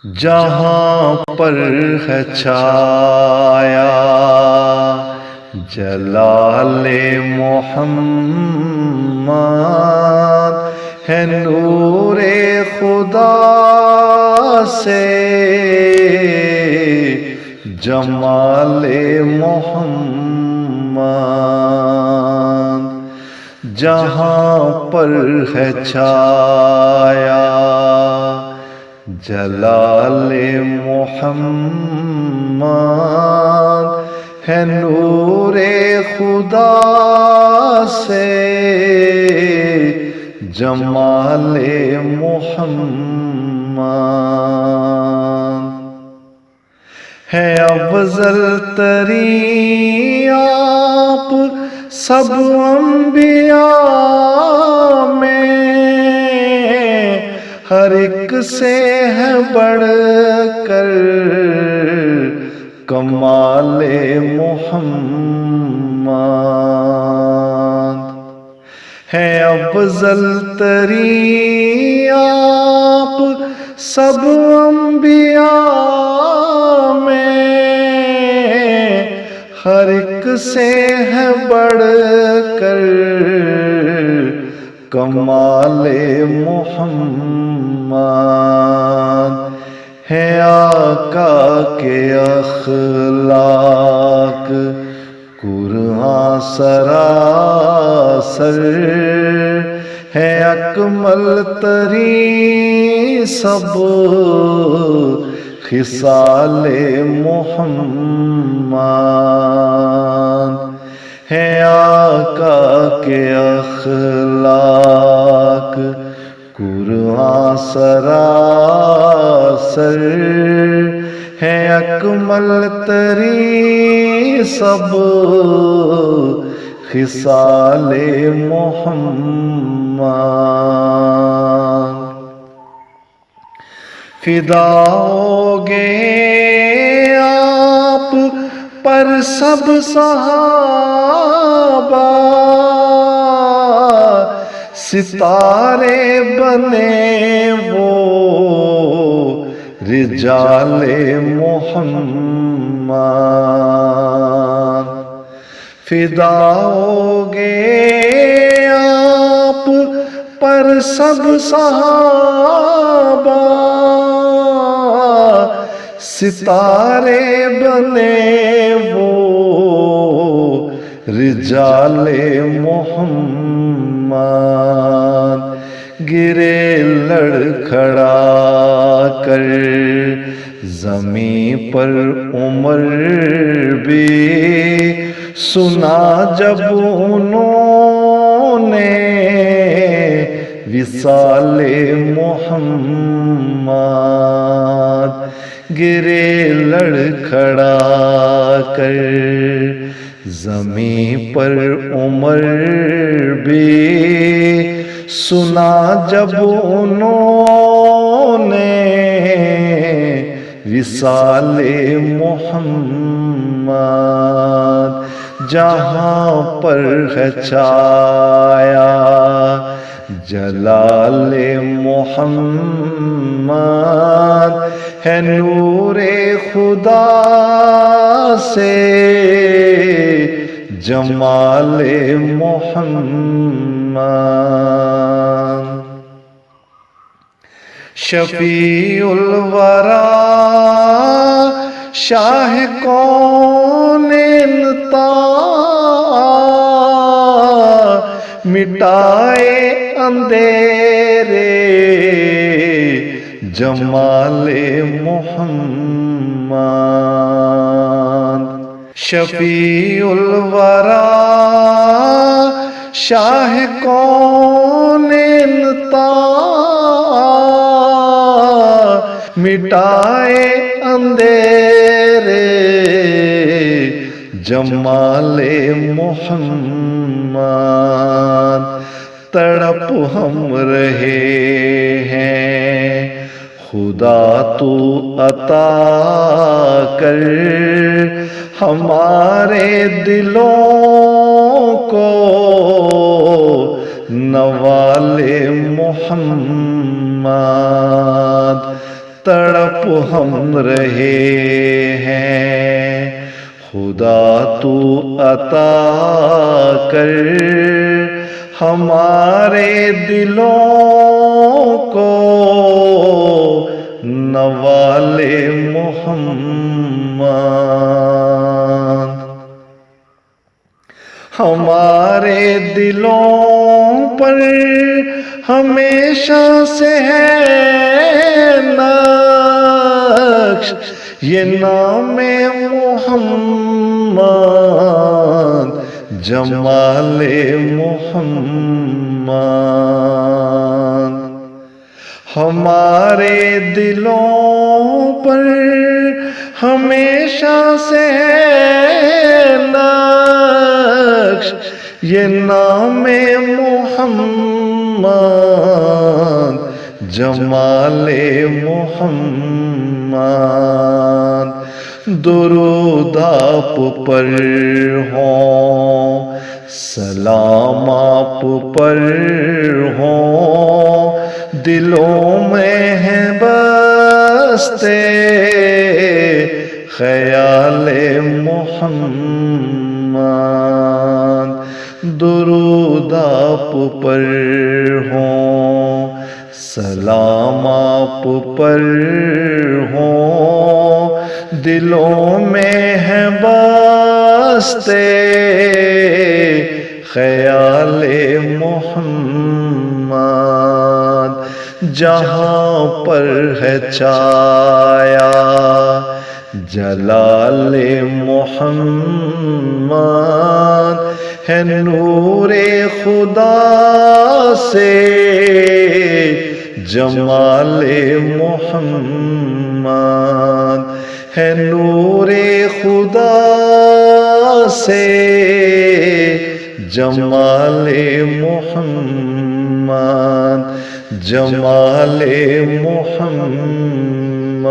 جہاں پر ہے چھایا جلال محمد ہے نور خدا سے جمال محمد جہاں پر ہے چھایا جلال محمد ہے نور خدا سے جمال محمد ہے افضل ترین آپ سب انبیاء میں ہر ایک سے ہے بڑھ کر کمال محمد ہے افضل ترین آپ سب انبیاء میں ہر ایک سے ہے بڑھ کر کمال محمد ہے آقا کے اخلاق قرآن سراسر ہے اکمل ترین سب خصال محمد ہے آقا کے اخلاق قرآن سراسر ہے اکمل ترین سب خصال محمد فدا ہوگے آپ پر سب صحابہ ستارے بنے وہ رجال محمد فدا ہوگے آپ پر سب صحابہ ستارے بنے وہ رجال محمد گرے لڑکھڑا کر زمین پر عمر بھی سنا جب انہوں نے وصال محمد گرے لڑکھڑا کر زمین پر عمر بھی سنا جب انہوں نے وصال محمد جہاں پر ہے چھایا جلال محمد ہے نور خدا سے جمال محمد شفیع الورا شاہ کونین مٹائے اندھیرے جمال محمد شفیع الورا شاہ کونین مٹائے اندھیرے جمال محمد تڑپ ہم رہے ہیں خدا تو عطا کر ہمارے دلوں کو نوال محمد تڑپ ہم رہے ہیں، خدا تو عطا کر ہمارے دلوں کو نوال محمد۔ ہمارے دلوں پر ہمیشہ سے ہے نقش یہ نام محمد، جمال محمد۔ ہمارے دلوں پر ہمیشہ سے ہے نقش یہ نام محمد، جمال محمد۔ درود آپ پر ہوں، سلام آپ پر ہوں، دلوں میں ہیں بستے خیال محمد۔ درود آپ پر ہوں، سلام آپ پر ہوں، دلوں میں ہیں بستے خیال محمد۔ جہاں پر ہے چھایا جلال محمد، ہے نور خدا سے جمال محمد، ہے نور خدا سے جمال محمد، جمال محمد۔